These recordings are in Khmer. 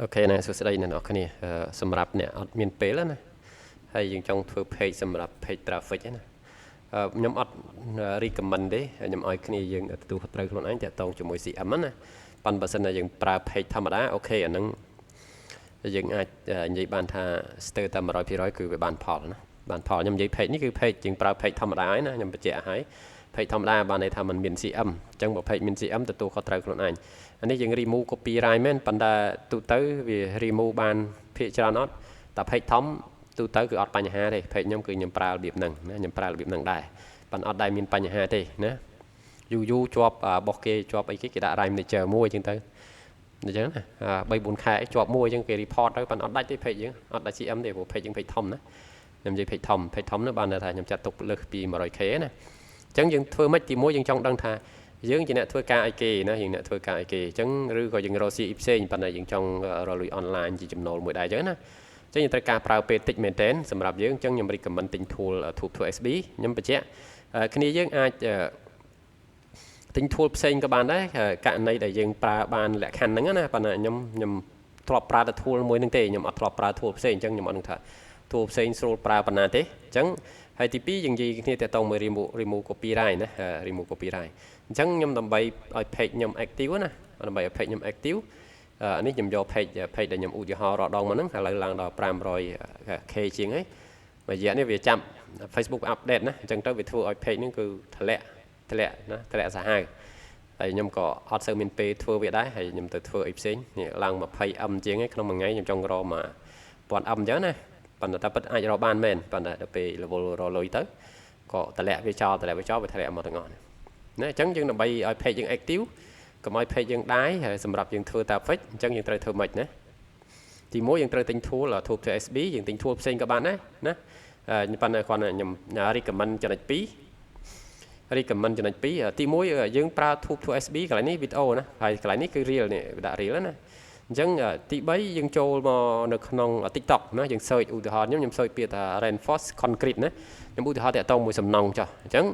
Ok nè, số đây là nó cái này sầm rạp nè, ở miền Pế đó nè, hay dùng trong thưa page sầm rạp page traffic nè, nhóm ở recommend đấy, nhóm ở cái này dùng từ phát ra luôn anh sẽ tông cho mỗi gì ấm nè, ban bờ sân là dùng pra page tham đá, ok ở nâng dùng ai như bàn tha stay tầm rồi thì rồi cứ về bàn phò nè, bàn phò nhóm giấy page ní cứ page dùng pra page tham đá ấy nè, nhóm bật trẻ hái page tham đá bàn này tham mình miền gì âm, chẳng một page miền gì âm từ tu phát ra luôn anh. Anh ấy dùng remove copyright men, phần đa tụ tới vì remove ban phía cho nó tập hệ thống tụ tới cứ ọtបញ្ហាទេเพจខ្ញុំគឺខ្ញុំប្រើរបៀបហ្នឹងណាខ្ញុំប្រើរបៀបហ្នឹងដែរប៉ុន្តែអត់ដែលមានបញ្ហាទេណាយូរជាប់របស់គេជាប់អីគេដាក់ rhyme manager មួយអញ្ចឹងទៅអញ្ចឹងណា3 4 ខែជាប់មួយអញ្ចឹងគេ report ទៅប៉ុន្តែអត់ដាច់ទេเพจយើងអត់ដាច់ CM ទេព្រោះเพจយើងเพจធំណាខ្ញុំនិយាយเพจធំនោះបានថាខ្ញុំចាត់ទុកលើសពី 100k ណាអញ្ចឹងយើងធ្វើម៉េចទីមួយយើងចង់ដឹងថាយើងជាអ្នកធ្វើការអីគេណាយើងអ្នកធ្វើការអីគេអញ្ចឹងឬក៏យើងរកស៊ីផ្សេងប៉ុន្តែយើងចង់រលួយ online ជាចំណូលមួយដែរអញ្ចឹងណាអញ្ចឹងយើងត្រូវការប្រើពេលតិចមែនទែនសម្រាប់យើងអញ្ចឹងខ្ញុំ recommend ទិញ tool SB ខ្ញុំបញ្ជាក់គ្នាយើងអាចទិញ tool ផ្សេងក៏បានដែរករណីដែលយើងប្រើបានលក្ខខណ្ឌហ្នឹងណាប៉ុន្តែខ្ញុំធ្លាប់ប្រើតែ tool មួយហ្នឹងទេខ្ញុំអត់ធ្លាប់ប្រើ tool ផ្សេងអញ្ចឹងខ្ញុំអត់ដឹងថា tool ផ្សេងស្រួលប្រើប៉ុណ្ណាទេអញ្ចឹងហើយទី2យើងនិយាយគ្នាតើតើមួយ remove copyright ណា remove copyright អញ្ចឹងខ្ញុំដើម្បីឲ្យ page ខ្ញុំ active ណាដើម្បីឲ្យ page ខ្ញុំ active នេះខ្ញុំយក page ដែលខ្ញុំឧទាហរណ៍រដងមកហ្នឹងឥឡូវឡើងដល់ 500k ជាងហើយមួយរយៈនេះវាចាំ Facebook update ណាអញ្ចឹងទៅវាធ្វើឲ្យ page ហ្នឹងគឺធ្លាក់ណាធ្លាក់សាហាវហើយខ្ញុំក៏អត់សូវមានពេលធ្វើវាដែរហើយខ្ញុំទៅធ្វើអីផ្សេងនេះឡើង 20m ជាងហើយក្នុងមួយថ្ងៃខ្ញុំចង់រកមក 1000m អញ្ចឹងណាប៉ុន្តែតែពិតអាចរកបានមែនប៉ុន្តែដល់ពេល level រលុយទៅក៏តម្លាក់វាចោលវាធ្លាក់មកទាំងអស់ណាអញ្ចឹងយើងដើម្បីឲ្យ page យើង active កុំឲ្យ page យើងដាយហើយសម្រាប់យើងធ្វើតា fix អញ្ចឹងយើងត្រូវធ្វើម៉េចណាទីមួយយើងត្រូវទិញ tool SB យើងទិញ tool ផ្សេងក៏បានដែរណាប៉ុន្តែគាត់ខ្ញុំ recommend ចំណុច2 recommend ចំណុច2ទីមួយយើងប្រើ tool SB កន្លែងនេះ video ណាហើយកន្លែងនេះគឺ reel នេះដាក់ reel ណាអញ្ចឹងទី3យើងចូលមកនៅក្នុង TikTok ណាយើង search ឧទាហរណ៍ខ្ញុំ search ពាក្យថា reinforce concrete ណាខ្ញុំឧទាហរណ៍តាក់ទងមួយសំណង់ចុះអញ្ចឹង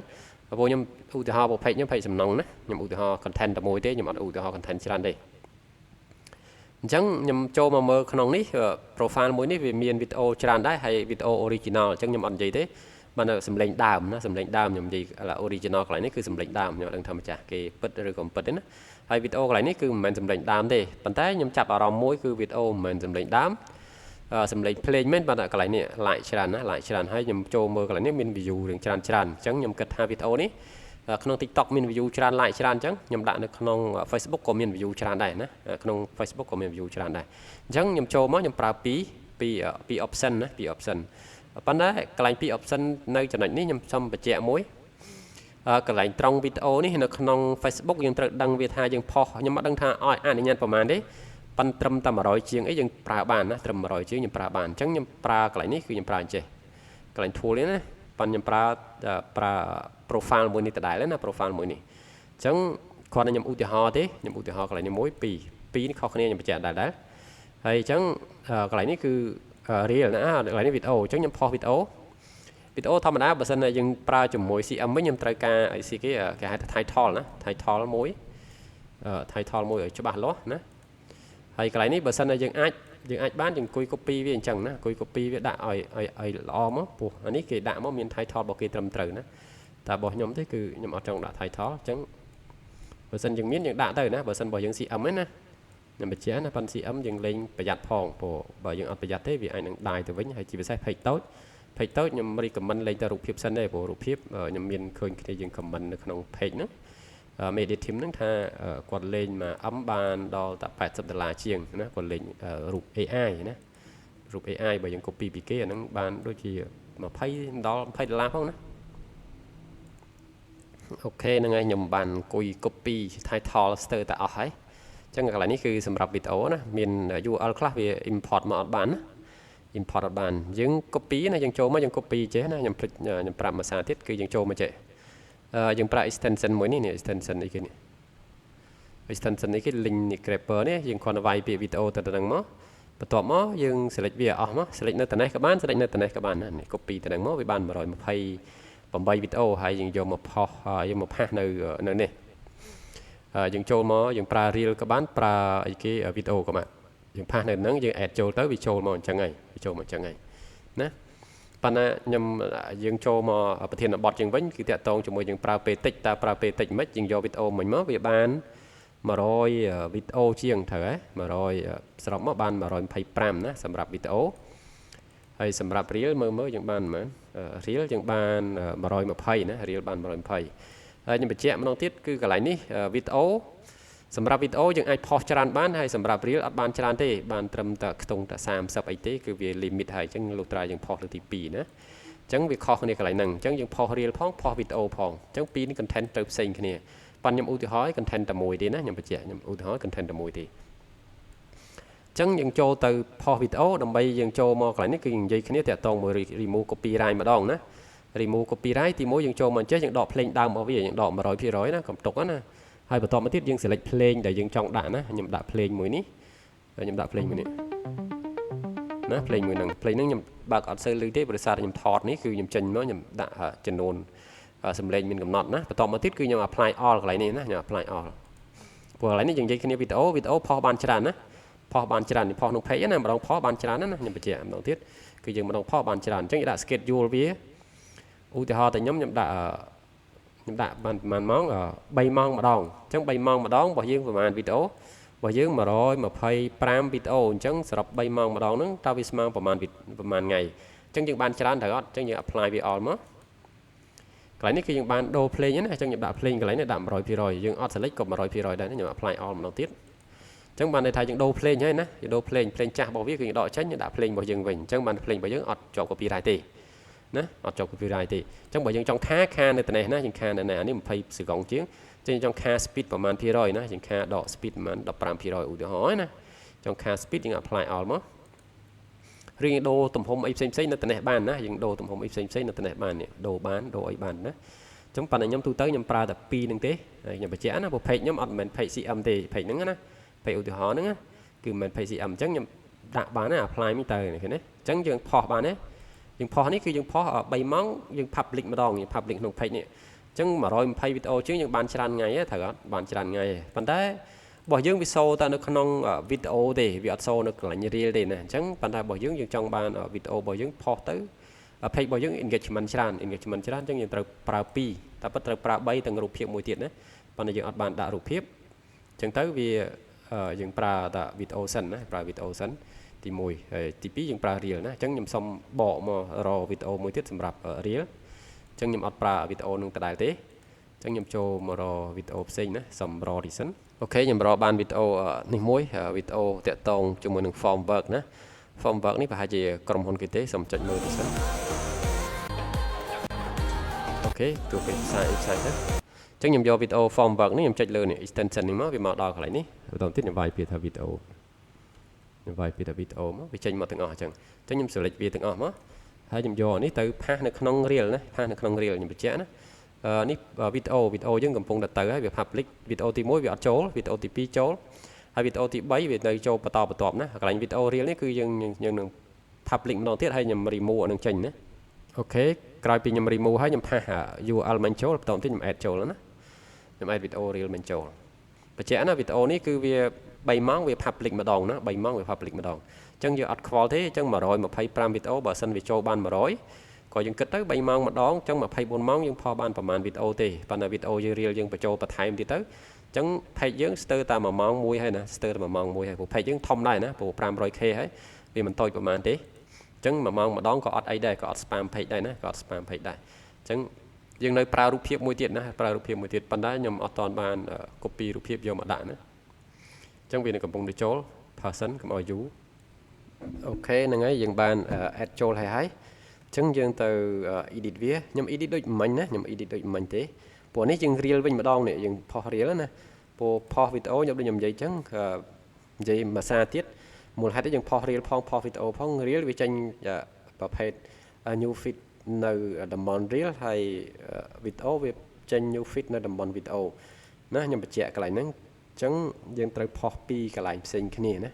ព្រោះខ្ញុំឧទាហរណ៍ page ខ្ញុំ page សំណង់ណាខ្ញុំឧទាហរណ៍ content តែមួយទេខ្ញុំអត់ឧទាហរណ៍ content ច្រើនទេអញ្ចឹងខ្ញុំចូលមកមើលក្នុងនេះ profile មួយនេះវាមាន video ច្រើនដែរហើយ video original អញ្ចឹងខ្ញុំអត់និយាយទេបានសម្លេងដើមណាសម្លេងដើមខ្ញុំនិយាយ original កន្លែងនេះគឺសម្លេងដើមខ្ញុំអត់ដឹងថាម្ចាស់គេពិតឬក៏មិនពិតទេណាហើយ video កន្លែងនេះគឺមិនមែនសម្លេងដើមទេប៉ុន្តែខ្ញុំចាប់អារម្មណ៍មួយគឺ video មិនមែនសម្លេងដើមសម្លេងភ្លេងមែនប៉ុន្តែកន្លែងនេះ like ច្រើនណា like ច្រើនហើយខ្ញុំចូលមើលកន្លែងនេះមាន view រឿងច្រើនអញ្ចឹងខ្ញុំគិតថា video នេះក្នុង TikTok មាន view ច្រើន like ច្រើនអញ្ចឹងខ្ញុំដាក់នៅក្នុង Facebook ក៏មាន view ច្រើនដែរណាក្នុង Facebook ក៏មាន view ច្រើនដែរអញ្ចឹងខ្ញុំចូលមកខ្ញុំប្រើពី option ណាពី option ប៉ុន្តែកន្លែងពី option នៅចំណុចនេះខ្ញុំសូមបញ្ជាក់មួយកន្លែងត្រង់ video នេះនៅក្នុង Facebook យើងត្រូវដឹងវាថាយើងផុសខ្ញុំអត់ដឹងថាឲ្យអនុញ្ញាតប្រហែលទេប៉ុន្តែត្រឹមតែ100ជាងអីយើងប្រើបានណាត្រឹម100ជាងខ្ញុំប្រើបានអញ្ចឹងខ្ញុំប្រើកន្លែងនេះគឺខ្ញុំប្រើអញ្ចេះកន្លែង tool នេះណាប៉ុន្តែខ្ញុំប្រើ profile មួយនេះដដែលណា profile មួយនេះអញ្ចឹងគ្រាន់តែខ្ញុំឧទាហរណ៍ទេខ្ញុំឧទាហរណ៍កន្លែងនេះមួយ2នេះខុសគ្នាខ្ញុំបញ្ជាក់ដែរហើយអញ្ចឹងកន្លែងនេះគឺ real ណាកន្លែងនេះ video អញ្ចឹងខ្ញុំផុស video ធម្មតាបើសិនយើងប្រើជាមួយ CM វិញខ្ញុំត្រូវការអីស៊ីគេហៅថា title ណា title មួយឲ្យច្បាស់លាស់ណាហើយកន្លែងនេះបើសិនយើងអាចបានយើងអង្គុយ copy វាអញ្ចឹងណាអង្គុយ copy វាដាក់ឲ្យល្អមកពោះអានេះគេដាក់មកមាន title របស់គេត្រឹមត្រូវណាតែរបស់ខ្ញុំទេគឺខ្ញុំអត់ចង់ដាក់ title អញ្ចឹងបើសិនយើងមានយើងដាក់ទៅណាបើសិនរបស់យើង CM ហ្នឹងណាខ្ញុំបញ្ជាក់ណាប៉ុន្តែ CM យើងលេងប្រយ័ត្នផងព្រោះបើយើងអត់ប្រយ័ត្នទេវាអាចនឹងដាយទៅវិញហើយជាពិសេស page តូចខ្ញុំ recommend លេងតែរូបភាពសិនទេព្រោះរូបភាពខ្ញុំមានឃើញគ្នាយើង comment នៅក្នុង page ហ្នឹងmedia team ហ្នឹងថាគាត់លេងមក បានដល់តែ$80ជាងណាគាត់លេងរូប AI ណារូប AI បើយើង copy ពីគេអាហ្នឹងបានដូចជា$20ផងណាអូខេហ្នឹងហើយខ្ញុំបានអង្គុយ copy title ស្ទើរតែអស់ហើយអញ្ចឹងកន្លែងនេះគឺសម្រាប់ video ណាមាន URL ខ្លះវា import មកអត់បានណា import អត់បានយើង copy ណាយើងចូលមកយើង copy ចេះណាខ្ញុំប្រាប់មួយសារទៀតគឺយើងចូលមកចេះយើងប្រើ extension មួយនេះ extension នេះគេនេះ extension នេះគេ link នេះ grabber នេះយើងគ្រាន់តែវាយពាក្យ video ទៅដល់ហ្នឹងមកបន្ទាប់មកយើង select វាអស់មក select នៅតំណេះក៏បាន select នៅតំណេះក៏បានណានេះ copy ទៅហ្នឹងមកវាបាន128 video ហើយយើងយកមកផុសយើងមកផាសនៅនេះយើងចូលមកយើងប្រើ reel ក៏បានប្រើអីគេ video ក៏បាន យើងផាសនៅហ្នឹងយើង add ចូលទៅវាចូលមកអញ្ចឹងហើយវាចូលមកអញ្ចឹងហើយណាប៉ុន្តែខ្ញុំយើងចូលមកប្រធានបទជាងវិញគឺតាក់ទងជាមួយយើងប្រើពេលតិចតើប្រើពេលតិចមិនយើងយកវីដេអូមិញមកវាបាន100វីដេអូជាងត្រូវហ៎100សរុបមកបាន125ណាសម្រាប់វីដេអូហើយសម្រាប់ reel មើលយើងបានប៉ុន្មាន reel យើងបាន120ណា reel បាន120ហើយខ្ញុំបញ្ជាក់ម្ដងទៀតគឺកន្លែងនេះវីដេអូសម្រាប់វីដេអូយើងអាចផុសច្រើនបានហើយសម្រាប់ reel អត់បានច្រើនទេបានត្រឹមតែខ្ទង់តែ30អីទេគឺវា limit ហើយអញ្ចឹងលុះត្រាយើងផុសលើទី2ណាអញ្ចឹងវាខុសគ្នាកន្លែងហ្នឹងអញ្ចឹងយើងផុស reel ផងផុសវីដេអូផងអញ្ចឹងពីរនេះ content ត្រូវផ្សេងគ្នាប៉ុន្តែខ្ញុំឧទាហរណ៍ content តែមួយទេណាខ្ញុំបញ្ជាក់ខ្ញុំឧទាហរណ៍ content តែមួយទេអញ្ចឹងយើងចូលទៅផុសវីដេអូដើម្បីយើងចូលមកកន្លែងនេះគឺយើងនិយាយគ្នាតាក់ទងមួយ remove copyright ម្ដងណា remove copyright ទី1យើងចូលមកអញ្ចេះយើងដកភ្លេងដើមរបស់វាយើងដក 100% ណាកុំទុកណាហើយបន្តមកទៀតយើង select ភ្លេងដែលយើងចង់ដាក់ណាខ្ញុំដាក់ភ្លេងមួយនេះហើយខ្ញុំដាក់ភ្លេងមួយនេះណាភ្លេងមួយហ្នឹងភ្លេងហ្នឹងខ្ញុំបើកអត់សូវលឺទេព្រោះសារខ្ញុំថតនេះគឺខ្ញុំចេញមកខ្ញុំដាក់ចំនួនសំឡេងមានកំណត់ណាបន្តមកទៀតគឺខ្ញុំ apply all កន្លែងនេះណាខ្ញុំ apply all ព្រោះកន្លែងនេះយើងនិយាយគ្នាវីដេអូផុសបានច្រើនណាផុសបានច្រើនផុសក្នុង page ណាម្ដងផុសបានច្រើនណាខ្ញុំបញ្ជាក់ម្ដងទៀតគឺយើងម្ដងផុសបានច្រើនអញ្ចឹងដាក់ schedule វាឧទាហរណ៍តែខ្ញុំដាក់បានប្រហែលម៉ោង3ម៉ោងម្ដងអញ្ចឹង3ម៉ោងម្ដងរបស់យើងប្រហែលវីដេអូរបស់យើង125វីដេអូអញ្ចឹងសរុប3ម៉ោងម្ដងហ្នឹងតើវាស្មើប្រហែលថ្ងៃអញ្ចឹងយើងបានច្រើនត្រូវអត់អញ្ចឹងយើង apply វា all មកកន្លែងនេះគឺយើងបានដូរភ្លេងណាអញ្ចឹងខ្ញុំដាក់ភ្លេងកន្លែងនេះដាក់ 100% យើងអត់ select ក៏ 100% ដែរខ្ញុំ apply all ម្ដងទៀតអញ្ចឹងបានន័យថាយើងដូរភ្លេងហើយណាយើងដូរភ្លេងចាស់របស់វាគឺយើងដកចេញយើងដាក់ភ្លេងរបស់យើងវិញអញ្ចឹងបានភ្លេងរបស់យើងអត់ជាប់ copyright ទេណាអត់ជាប់ copyright ទេអញ្ចឹងបើយើងចង់ខានៅត្នេះណាយើងខានៅនេះអានេះ20សកុងជាងអញ្ចឹងចង់ខា speed ប្រហែល%ណាយើងខាដក speed ប្រហែល 15% ឧទាហរណ៍ណាចង់ខា speed យើង apply all មកឬយើងដូរទំហំអីផ្សេងនៅត្នេះបានណាយើងដូរទំហំអីផ្សេងនៅត្នេះបាននេះដូរអីបានណាអញ្ចឹងប៉ុន្តែខ្ញុំទូទៅខ្ញុំប្រើតែ2ហ្នឹងទេហើយខ្ញុំបញ្ជាក់ណាព្រោះ page ខ្ញុំអត់មែន page CM ទេ page ហ្នឹងណា page ឧទាហរណ៍ហ្នឹងគឺមិនមែន page CM អញ្ចឹងខ្ញុំដាក់បានណា apply មិញទៅឃើញទេអញ្ចឹងយើងផុសបានទេយើងផុសនេះគឺយើងផុស3ម៉ោងយើង public ម្ដងយើង public ក្នុង page នេះអញ្ចឹង120វីដេអូជាងយើងបានច្រើនថ្ងៃទេត្រូវអត់បានច្រើនថ្ងៃទេប៉ុន្តែរបស់យើងវាសូតែនៅក្នុងវីដេអូទេវាអត់សូនៅកន្លែង reel ទេណាអញ្ចឹងប៉ុន្តែរបស់យើងចង់បានវីដេអូរបស់យើងផុសទៅ page របស់យើង engagement ច្រើនអញ្ចឹងយើងត្រូវប្រើ2តែប៉ុតត្រូវប្រើ3ទាំងរូបភាពមួយទៀតណាប៉ុន្តែយើងអត់បានដាក់រូបភាពអញ្ចឹងទៅវាយើងប្រើតែវីដេអូសិនណាប្រើវីដេអូសិនទី1ហើយទី2យើងប្រើ reel ណាអញ្ចឹងខ្ញុំសុំបកមករកវីដេអូមួយទៀតសម្រាប់ reel អញ្ចឹងខ្ញុំអត់ប្រើវីដេអូនឹងដដែលទេអញ្ចឹងខ្ញុំចូលមករកវីដេអូផ្សេងណាសុំរក reason អូខេខ្ញុំរកបានវីដេអូនេះមួយវីដេអូតាក់ទងជាមួយនឹង form work ណា form work នេះប្រហែលជាក្រុមហ៊ុនគេទេសុំចុចមើលទៅសិនអូខេទូពេលផ្សាយទៅអញ្ចឹងខ្ញុំយកវីដេអូ form work នេះខ្ញុំចុចលើនេះ extension នេះមកវាមកដល់កន្លែងនេះបន្តទៀតខ្ញុំវាយពាក្យថាវីដេអូមកវាចេញមកទាំងអស់អញ្ចឹងខ្ញុំ select វាទាំងអស់មកហើយខ្ញុំយកនេះទៅផាសនៅក្នុង reel ណាផាសនៅក្នុង reel ខ្ញុំបញ្ជាក់ណានេះវីដេអូយើងកំពុងតែទៅហើយវា public វីដេអូទី1វាអត់ចូលវីដេអូទី2ចូលហើយវីដេអូទី3វានៅចូលបន្តបន្ទាប់ណាកន្លែងវីដេអូ reel នេះគឺយើងនឹង public ម្ដងទៀតហើយខ្ញុំ remove អានឹងចេញណាអូខេក្រោយពីខ្ញុំ remove ហើយខ្ញុំផាស URL មិនចូលបន្តទៀតខ្ញុំ add ចូលណាខ្ញុំ add វីដេអូ reel មិនចូលបញ្ជាក់ណាវីដេអូនេះគឺវា3ម៉ោងវា public ម្ដងណា3ម៉ោងវា public ម្ដងអញ្ចឹងយើងអត់ខ្វល់ទេអញ្ចឹង125វីដេអូបើសិនវាចូលបាន100ក៏យើងគិតទៅ3ម៉ោងម្ដងអញ្ចឹង24ម៉ោងយើងផុសបានប្រហែលវីដេអូទេប៉ុន្តែវីដេអូយើង reel យើងបញ្ចូលបន្ថែមទៀតទៅអញ្ចឹង page យើងស្ទើរតែ1ម៉ោង1ហើយណាស្ទើរតែ1ម៉ោង1ហើយព្រោះ page យើងធំដែរណាព្រោះ 500k ហើយវាមិនតូចប្រហែលទេអញ្ចឹង1ម៉ោងម្ដងក៏អត់អីដែរក៏អត់ spam page ដែរណាក៏អត់ spam page ដែរអញ្ចឹងយើងនៅប្រើរូបភាពមួយទៀតណាប្រើរូបភាពមួយទៀតប៉ុន្តែខ្ញុំអត់ទាន់បាន copy រូបភាពយកមកដាក់ណាអញ្ចឹងវានៅកំពុងទៅចូល person កុំឲ្យយូរអូខេហ្នឹងហើយយើងបាន add ចូលហើយអញ្ចឹងយើងទៅ edit វាខ្ញុំ edit ដូចមិញណាខ្ញុំ edit ដូចមិញទេព្រោះនេះយើង reel វិញម្ដងនេះយើងផុស reel ណាព្រោះផុសវីដេអូខ្ញុំដូចខ្ញុំនិយាយអញ្ចឹងនិយាយភាសាទៀតមូលហេតុនេះយើងផុស reel ផងផុសវីដេអូផង reel វាចេញប្រភេទ new feed នៅតំបន់ reel ហើយវីដេអូវាចេញ new feed នៅតំបន់វីដេអូណាខ្ញុំបញ្ជាក់កន្លែងហ្នឹងអញ្ចឹងយើងត្រូវផុសពីកន្លែងផ្សេងគ្នាណា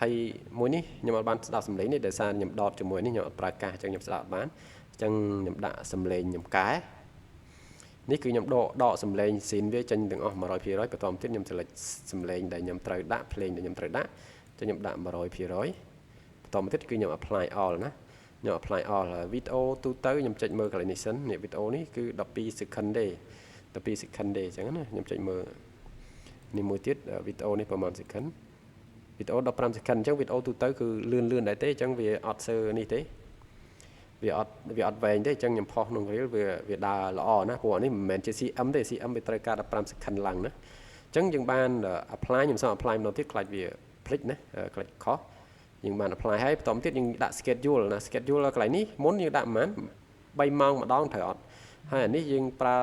ហើយមួយនេះខ្ញុំអត់បានស្ដាប់សំឡេងនេះដោយសារខ្ញុំដតជាមួយនេះខ្ញុំអត់ប្រើកាសអញ្ចឹងខ្ញុំស្ដាប់បានអញ្ចឹងខ្ញុំដាក់សំឡេងខ្ញុំកែនេះគឺខ្ញុំដកសំឡេងស៊ីនវាចេញទាំងអស់ 100% បន្តទៀតខ្ញុំ select សំឡេងដែលខ្ញុំត្រូវដាក់ភ្លេងដែលខ្ញុំត្រូវដាក់អ cho nhầm đạm 100%ต่อมาទៀតគឺខ្ញុំ apply all ណាខ្ញុំ apply all វីដេអូទូទៅខ្ញុំចុចមើលកន្លែងនេះសិននេះវីដេអូនេះគឺ12 second ទេ12 second ទេអញ្ចឹងណាខ្ញុំចុចមើលនេះមួយទៀតវីដេអូនេះប្រហែល second វីដេអូ15 second អញ្ចឹងវីដេអូទូទៅគឺលឿនដែរទេអញ្ចឹងវាអត់សើនេះទេវាអត់វែងទេអញ្ចឹងខ្ញុំផុសក្នុង reel វាដើរល្អណាព្រោះនេះមិនមែនជា CM ទេ CM វាត្រូវការ15 second ឡើងណាអញ្ចឹងយើងបាន apply ខ្ញុំសូម apply ម្ដងទៀតខ្លាចវាភ្លេចណាខ្លាចខុសយើងបាន apply ហើយបន្តទៀតយើងដាក់ schedule ណា schedule កន្លែងនេះមុនយើងដាក់ប្រហែល3ម៉ោងម្ដងត្រូវអត់ហើយអានេះយើងប្រើ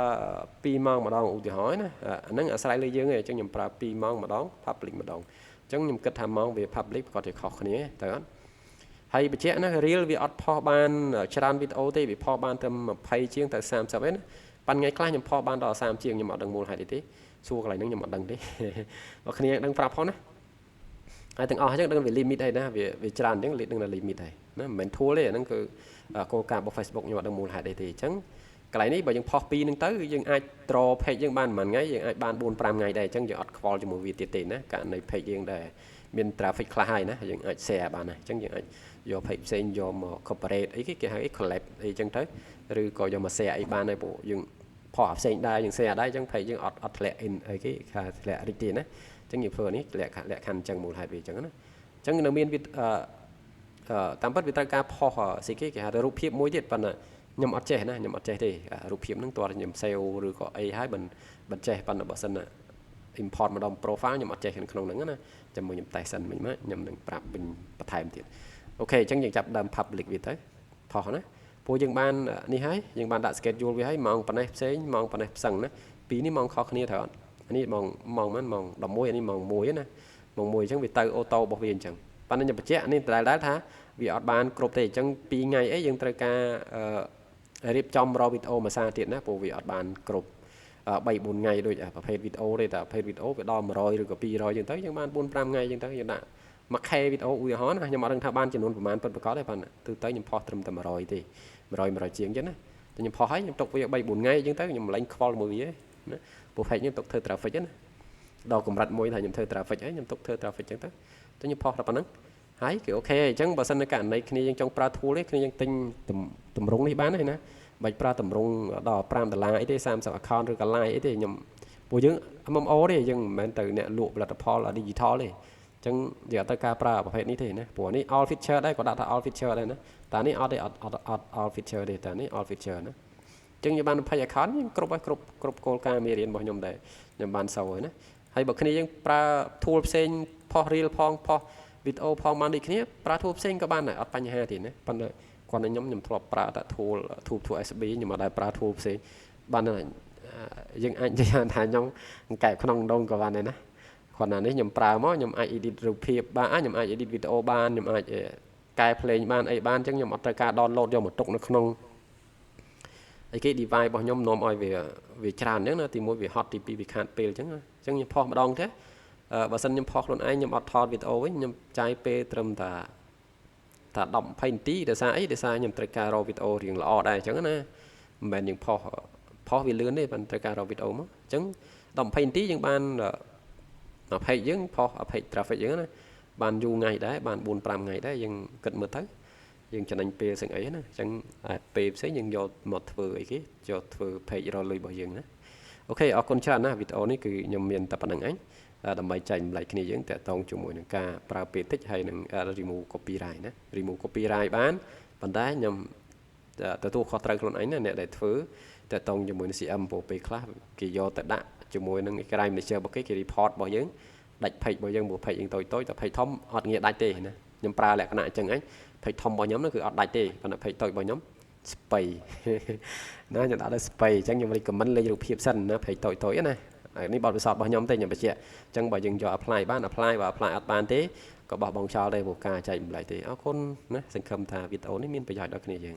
2ម៉ោងម្ដងឧទាហរណ៍ណាអាហ្នឹងអាស្រ័យលើយើងឯងអញ្ចឹងខ្ញុំប្រើ2ម៉ោងម្ដង public ម្ដងអញ្ចឹងខ្ញុំគិតថាម៉ោងវា public ប្រកាសជាខុសគ្នាទៅអត់ហើយបញ្ជាក់ណា reel វាអត់ផុសបានច្រើនវីដេអូទេវាផុសបានត្រឹម20ជាងទៅ30ឯណាប៉ុន្តែថ្ងៃខ្លះខ្ញុំផុសបានដល់30ជាងខ្ញុំអត់ដឹងមូលហេតុអីទេសួរកន្លែងហ្នឹងខ្ញុំអត់ដឹងទេបងគ្នាដឹងប្រាប់ផងណាហើយទាំងអស់អញ្ចឹងដឹងវា limit ហើយណាវាច្រើនអញ្ចឹងដឹងថា limit ហើយណាមិនមែន tool ទេអាហ្នឹងគឺគោលការណ៍របស់ Facebook ខ្ញុំអត់ដឹងមូលហេតុអីទេអញ្ចឹងកន្លែងនេះបើយើងផុសពីនឹងទៅយើងអាច draw page យើងបានមួយថ្ងៃយើងអាចបាន 4-5 ថ្ងៃដែរអញ្ចឹងយើងអត់ខ្វល់ជាមួយវាទៀតទេណាករណី page យើងដែរមាន traffic ខ្លះហើយណាយើងអាច share បានណាអញ្ចឹងយើងអាចយក page ផ្សេងយកមក corporate អីគេហៅ collab អីអញ្ចឹងទៅឬក៏យកមក share អីបានដែរព្រោះយើងផុសផ្សេងដែរយើង share ដែរអញ្ចឹង page យើងអត់ធ្លាក់ in អីគេថាធ្លាក់ reach ទេណាអញ្ចឹងយើងធ្វើនេះលក្ខខណ្ឌអញ្ចឹងមូលហេតុវាអញ្ចឹងណាអញ្ចឹងនៅមានតាមពិតវាត្រូវការផុសស្អីគេហៅរូបភាពមួយទៀតប៉ុន្តែខ្ញុំអត់ចេះណាខ្ញុំអត់ចេះទេរូបភាពហ្នឹងតើខ្ញុំ save ឬក៏អីហើយមិនចេះប៉ុន្តែបើសិនណា import ម្ដង profile ខ្ញុំអត់ចេះក្នុងហ្នឹងណាចាំមើលខ្ញុំតេស្តសិនមិញមកខ្ញុំនឹងប្រាប់វិញបន្ថែមទៀតអូខេអញ្ចឹងយើងចាប់ដើម public វាទៅផុសណាព្រោះយើងបាននេះហើយយើងបានដាក់ schedule វាហើយម៉ោងប៉ុណ្ណេះផ្សេងម៉ោងប៉ុណ្ណេះផ្សឹងណាពីរនេះម៉ោងខុសគ្នាត្រូវអត់នេះម៉ោងម៉ោង11នេះម៉ោង1ណាម៉ោង1អញ្ចឹងវាទៅអូតូរបស់វាអញ្ចឹងប៉ុន្តែខ្ញុំបញ្ជាក់នេះដែលថាវាអត់បានគ្រប់ទេអញ្ចឹង2ថ្ងៃអីយើងត្រូវការរៀបចំរកវីដេអូមួយសារទៀតណាព្រោះវាអត់បានគ្រប់3-4ថ្ងៃដូចប្រភេទវីដេអូទេតែប្រភេទវីដេអូវាដល់100ឬក៏200យើងទៅយើងបាន 4-5 ថ្ងៃយើងទៅយើងដាក់មួយខែវីដេអូឧទាហរណ៍ណាខ្ញុំអត់ដឹងថាបានចំនួនប្រហែលពិតប្រាកដទេប៉ុន្តែទូទៅខ្ញុំផុសត្រឹមតែ100ទេ100ជាងអញ្ចឹងណាតែខ្ញុំផុសហើយខ្ញុំទុកវា3-4ថ្ងៃអញ្ចឹងទៅខ្ញុំមិនលែងខ្វល់មួយវាណាព្រោះ page ខ្ញុំទុកធ្វើ traffic ណាដល់កម្រិតមួយថាខ្ញុំធ្វើ traffic ហើយខ្ញុំទុកធ្វើ traffic អញ្ចឹងទៅខ្ញុំផុសតែប៉ុណ្្នឹងហើយគឺអូខេអញ្ចឹងបើសិននៅករណីគ្នាយើងចង់ប្រើ tool ទេគ្នាយើងទិញតម្រងនេះបានហើយណាបាច់ប្រើតម្រងដល់$5អីទេ30 account ឬក៏ line អីទេខ្ញុំពួកយើង MMO ទេយើងមិនមែនទៅអ្នកលក់ផលិតផល digital ទេអញ្ចឹងយើងអត់ត្រូវការប្រើប្រភេទនេះទេណាព្រោះនេះ all feature ដែរក៏ដាក់ថា all feature ដែរណាតែនេះអត់ទេអត់ all feature ទេតែនេះ all feature ណាអញ្ចឹងយើងបាន20 account យើងគ្រប់ហើយគ្រប់គោលការណ៍មេរៀនរបស់ខ្ញុំដែរខ្ញុំបានសូវហើយណាហើយបើគ្នាយើងប្រើ tool ផ្សេងផុស reel ផងផុសវីដេអូផងបានដូចគ្នាប្រើ tool ផ្សេងក៏បានដែរអត់បញ្ហាទេណាប៉ុន្តែគាត់ខ្ញុំធ្លាប់ប្រើតែ tool SB ខ្ញុំអត់ដែរប្រើ tool ផ្សេងបានយើងអាចនិយាយថាខ្ញុំកែក្នុងដងក៏បានដែរណាគាត់ណានេះខ្ញុំប្រើមកខ្ញុំអាច edit រូបភាពបានខ្ញុំអាច edit វីដេអូបានខ្ញុំអាចកែភ្លេងបានអីបានអញ្ចឹងខ្ញុំអត់ត្រូវការ download យកមកទុកនៅក្នុងអីគេ device របស់ខ្ញុំនាំឲ្យវាច្រើនអញ្ចឹងណាទី1វាហត់ទី2វាខាតពេលអញ្ចឹងខ្ញុំផុសម្ដងទេបើសិនខ្ញុំផុសខ្លួនឯងខ្ញុំអត់ថតវីដេអូវិញខ្ញុំចាយពេលត្រឹមតែ10-20នាទីដោយសារអីដោយសារខ្ញុំត្រូវការរកវីដេអូរៀងល្អដែរអញ្ចឹងណាមិនមែនយើងផុសវាលឿនទេប៉ុន្តែត្រូវការរកវីដេអូមកអញ្ចឹង10-20នាទីយើងបានpage យើងផុស page traffic យើងណាបានយូរថ្ងៃដែរបាន 4-5 ថ្ងៃដែរយើងគិតមើលទៅយើងចំណេញពេលស្អីណាអញ្ចឹងពេលផ្សេងយើងយកមកធ្វើអីគេយកធ្វើ page រកលុយរបស់យើងណាអូខេអរគុណច្រើនណាវីដេអូនេះគឺខ្ញុំមានតែប៉ុណ្្នឹងឯងដើម្បីចែកម្លែកគ្នាយើងតកតងជាមួយនឹងការប្រើពេលតិចហើយនឹង remove copyright ណា remove copyright បានប៉ុន្តែខ្ញុំទទួលខុសត្រូវខ្លួនឯងណាអ្នកដែលធ្វើតកតងជាមួយនឹង CM ពេលខ្លះគេយកទៅដាក់ជាមួយនឹង crime manager របស់គេ report របស់យើងដាច់ page របស់យើងព្រោះ page យើងតូចតែ page ធំអត់ងាយដាច់ទេណាខ្ញុំប្រើលក្ខណៈអញ្ចឹងឯង page ធំរបស់ខ្ញុំនោះគឺអត់ដាច់ទេប៉ុន្តែ page តូចរបស់ខ្ញុំស្ពៃណាខ្ញុំដាក់ដល់ស្ពៃអញ្ចឹងខ្ញុំ recommend លេខរូបភាពសិនណា page តូចណានេះបទពិសោធន៍របស់ខ្ញុំទេខ្ញុំបញ្ជាក់អញ្ចឹងបើយើងយក apply បាន apply បើ apply អត់បានទេក៏បោះបង់ចោលដែរព្រោះការចែកម្លែកទេអរគុណណាសង្ឃឹមថាវីដេអូនេះមានប្រយោជន៍ដល់គ្នាយើង